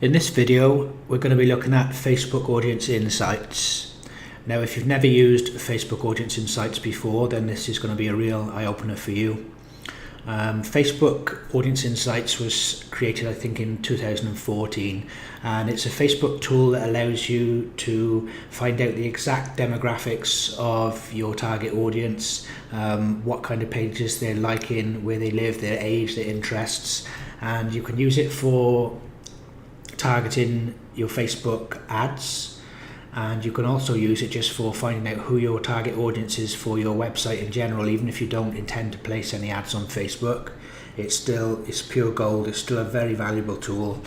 In this video, we're going to be looking at Facebook Audience Insights. Now, if you've never used Facebook Audience Insights before, then this is going to be a real eye-opener for you. Facebook Audience Insights was created, I think, in 2014, and it's a Facebook tool that allows you to find out the exact demographics of your target audience, what kind of pages they're liking, where they live, their age, their interests, and you can use it for targeting your Facebook ads, and you can also use it just for finding out who your target audience is for your website in general. Even if you don't intend to place any ads on Facebook, it's pure gold. It's still a very valuable tool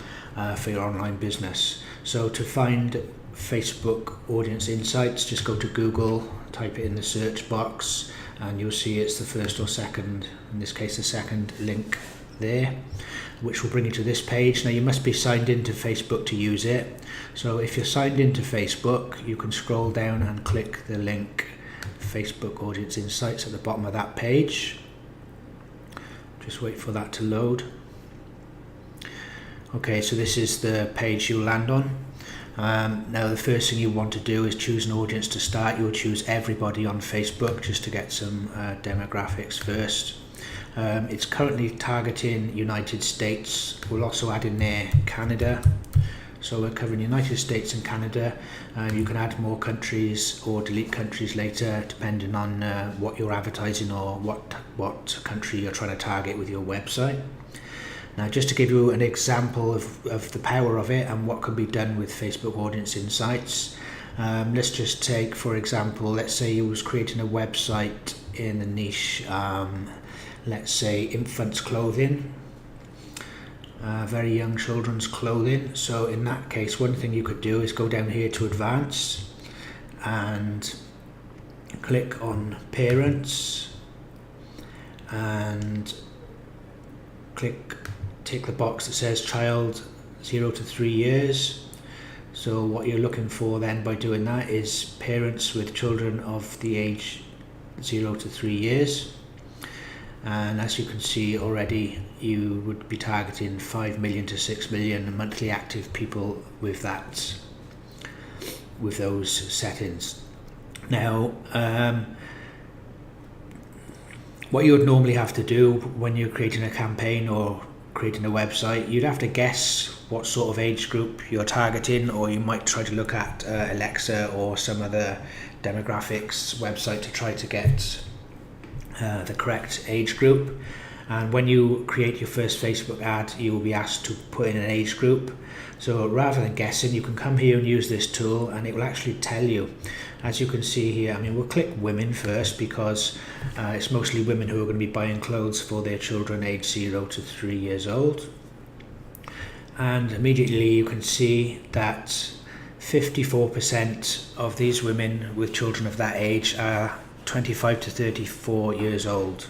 for your online business. So to find Facebook Audience Insights, just go to Google, type it in the search box, and you'll see it's the first or second, in this case the second link there, which will bring you to this page. Now, you must be signed into Facebook to use it. So if you're signed into Facebook, you can scroll down and click the link Facebook Audience Insights at the bottom of that page. Just wait for that to load. Okay, so this is the page you'll land on. Now, the first thing you want to do is choose an audience to start. You'll choose everybody on Facebook just to get some demographics first. It's currently targeting United States. We'll also add in there Canada. So we're covering United States and Canada. You can add more countries or delete countries later, depending on what you're advertising or what country you're trying to target with your website. Now, just to give you an example of the power of it and what can be done with Facebook Audience Insights, let's just take, for example, let's say you was creating a website in the niche, let's say infants clothing, very young children's clothing. So in that case, one thing you could do is go down here to advanced and click on parents and tick the box that says child 0 to 3 years. So what you're looking for then by doing that is parents with children of the age 0 to 3 years. And as you can see already, you would be targeting 5 million to 6 million monthly active people with those settings. Now, what you would normally have to do when you're creating a campaign or creating a website, you'd have to guess what sort of age group you're targeting, or you might try to look at Alexa or some other demographics website to try to get the correct age group. And when you create your first Facebook ad, you will be asked to put in an age group. So rather than guessing, you can come here and use this tool, and it will actually tell you. As you can see here, I mean, we'll click women first because it's mostly women who are going to be buying clothes for their children aged 0 to 3 years old. And immediately you can see that 54% of these women with children of that age are 25 to 34 years old,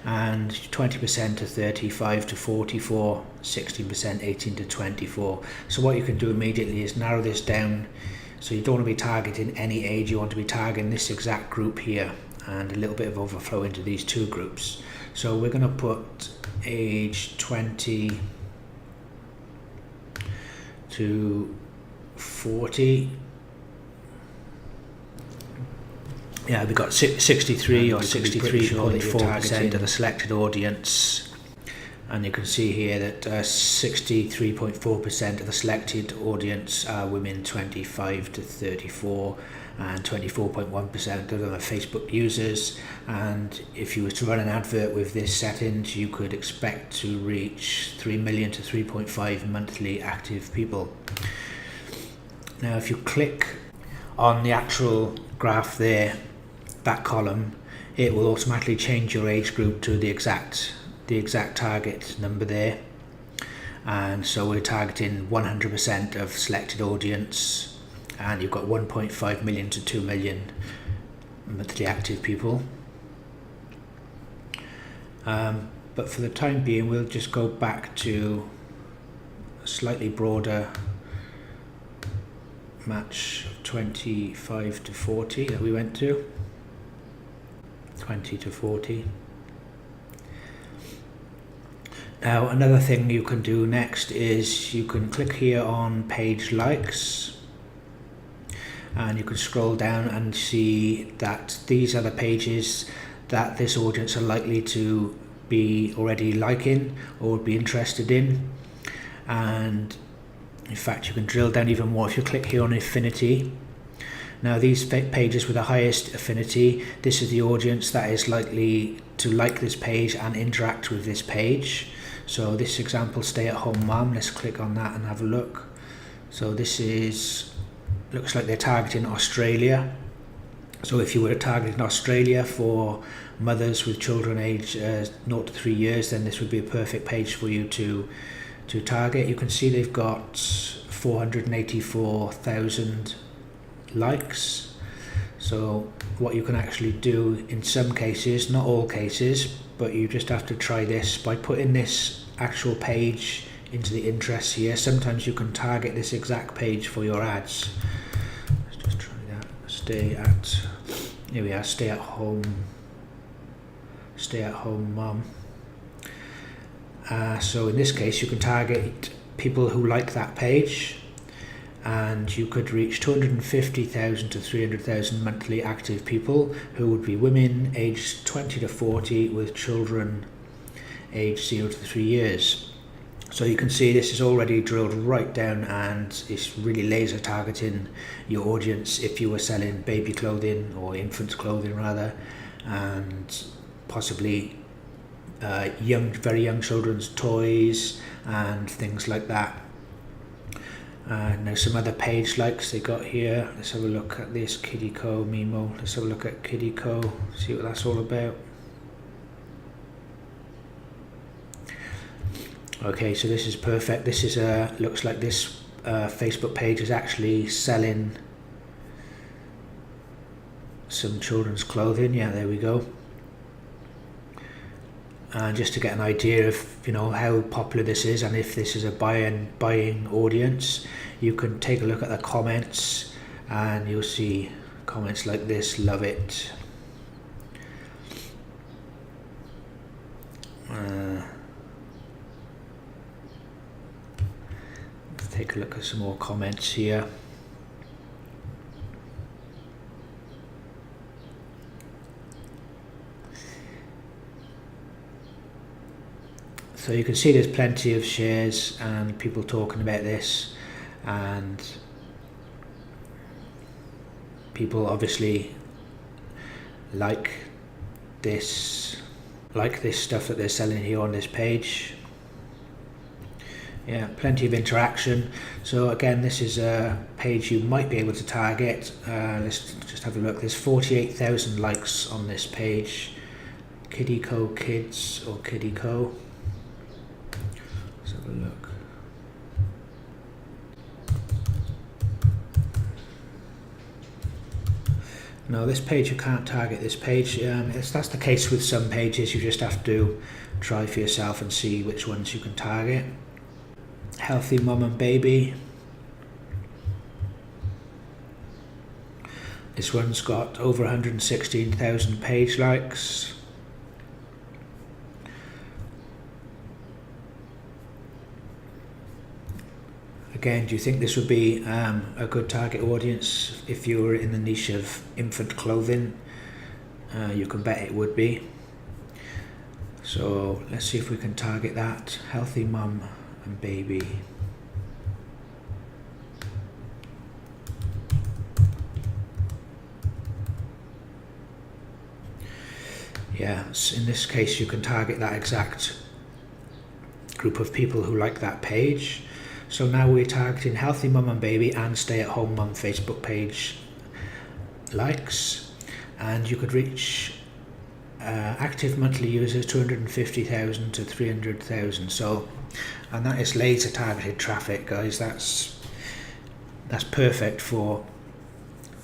and 20% to 35 to 44, 16% 18 to 24. So what you can do immediately is narrow this down. So you don't want to be targeting any age, you want to be targeting this exact group here, and a little bit of overflow into these two groups. So we're going to put age 20 to 40. Yeah, we've got 63 or 63.4% of the selected audience, and you can see here that 63.4% of the selected audience are women 25 to 34, and 24.1% of them are Facebook users. And if you were to run an advert with this settings, you could expect to reach 3 million to 3.5 monthly active people. Now, if you click on the actual graph there, that column, it will automatically change your age group to the exact target number there. And so we're targeting 100% of selected audience, and you've got 1.5 million to 2 million monthly active people. But for the time being, we'll just go back to a slightly broader match of 25 to 40 that we went to. 20 to 40. Now another thing you can do next is you can click here on page likes, and you can scroll down and see that these are the pages that this audience are likely to be already liking or would be interested in. And in fact, you can drill down even more if you click here on affinity. Now these pages with the highest affinity, this is the audience that is likely to like this page and interact with this page. So this example, stay at home mum, let's click on that and have a look. So this is, looks like they're targeting Australia. So if you were targeting Australia for mothers with children aged 0 to 3 years, then this would be a perfect page for you to target. You can see they've got 484,000 likes. So what you can actually do in some cases, not all cases, but you just have to try this by putting this actual page into the interests here. Sometimes you can target this exact page for your ads. Let's just try that. Here we are, stay at home mum. So in this case you can target people who like that page, and you could reach 250,000 to 300,000 monthly active people who would be women aged 20 to 40 with children aged 0 to 3 years. So you can see this is already drilled right down, and it's really laser targeting your audience if you were selling baby clothing or infant clothing rather, and possibly very young children's toys and things like that. Now some other page likes they got here. Let's have a look at this Kiddyco Mimo. Let's have a look at Kiddyco, see what that's all about. Okay, so this is perfect. This is looks like this Facebook page is actually selling some children's clothing. Yeah, there we go. And just to get an idea of how popular this is, and if this is a buying audience, you can take a look at the comments, and you'll see comments like this: love it. Let's take a look at some more comments here. So you can see there's plenty of shares and people talking about this, and people obviously like this stuff that they're selling here on this page. Yeah, plenty of interaction. So again, this is a page you might be able to target. Let's just have a look. There's 48,000 likes on this page. Kiddyco Kids or Kiddyco. Let's have a look. No, this page you can't target this page. That's the case with some pages. You just have to try for yourself and see which ones you can target. Healthy Mum and Baby. This one's got over 116,000 page likes. Again, do you think this would be a good target audience if you were in the niche of infant clothing? You can bet it would be. So let's see if we can target that. Healthy Mum and Baby. Yeah, so in this case you can target that exact group of people who like that page. So now we're targeting Healthy Mum and Baby and Stay at Home Mum Facebook page likes, and you could reach active monthly users 250,000 to 300,000. So, and that is laser targeted traffic, guys. That's perfect for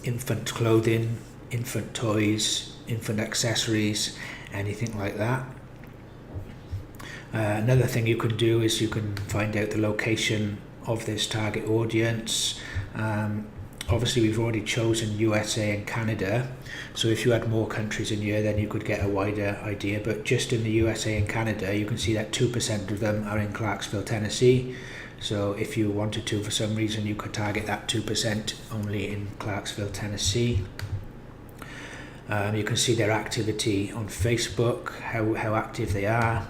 infant clothing, infant toys, infant accessories, anything like that. Another thing you can do is you can find out the location of this target audience. Obviously we've already chosen USA and Canada, so if you had more countries in here then you could get a wider idea, but just in the USA and Canada you can see that 2% of them are in Clarksville, Tennessee. So if you wanted to, for some reason, you could target that 2% only in Clarksville, Tennessee. You can see their activity on Facebook, how active they are.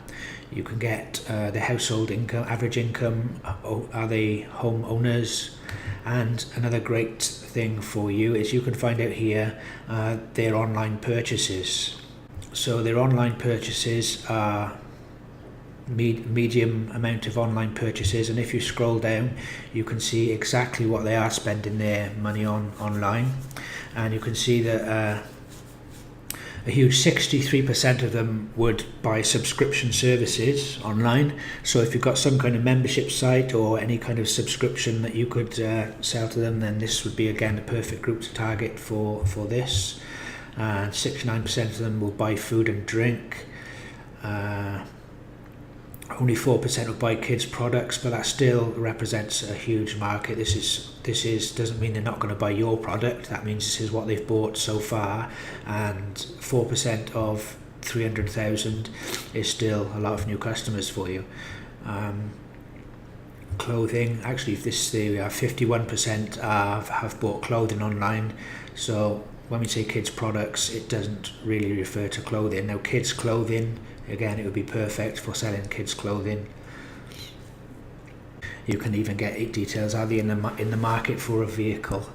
You can get the household income, average income, are they home owners? And another great thing for you is you can find out here their online purchases. So their online purchases are medium amount of online purchases, and if you scroll down you can see exactly what they are spending their money on online, and you can see that a huge 63% of them would buy subscription services online. So if you've got some kind of membership site or any kind of subscription that you could sell to them, then this would be again the perfect group to target for this. 69% of them will buy food and drink. Only 4% will buy kids products, but that still represents a huge market. This is doesn't mean they're not going to buy your product. That means this is what they've bought so far, and 4% of 300,000 is still a lot of new customers for you. Clothing, actually, if this they are 51% have bought clothing online. So when we say kids products, it doesn't really refer to clothing. Now, kids clothing, again, it would be perfect for selling kids clothing. You can even get details, are they in the market for a vehicle?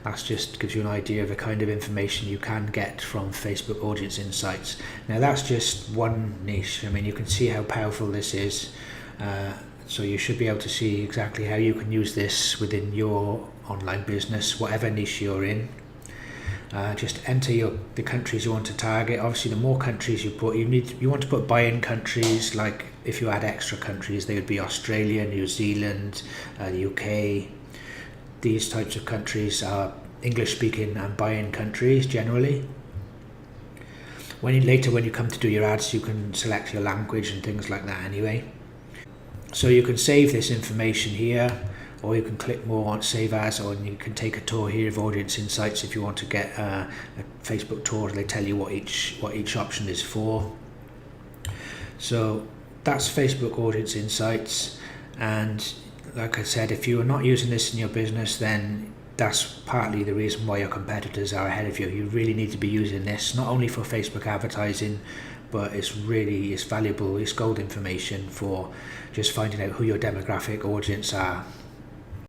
That just gives you an idea of the kind of information you can get from Facebook Audience Insights. Now that's just one niche. I mean, you can see how powerful this is. So you should be able to see exactly how you can use this within your online business, whatever niche you're in. Just enter the countries you want to target. Obviously, the more countries you put, you want to put buy-in countries. Like if you add extra countries, they would be Australia, New Zealand, the UK. These types of countries are English-speaking and buy-in countries generally. Later when you come to do your ads, you can select your language and things like that anyway. So you can save this information here, or you can click more on Save As, or you can take a tour here of Audience Insights if you want to get a Facebook tour. They tell you what each option is for. So that's Facebook Audience Insights, and like I said, if you are not using this in your business, then that's partly the reason why your competitors are ahead of you. You really need to be using this, not only for Facebook advertising, but it's valuable, it's gold information for just finding out who your demographic audience are.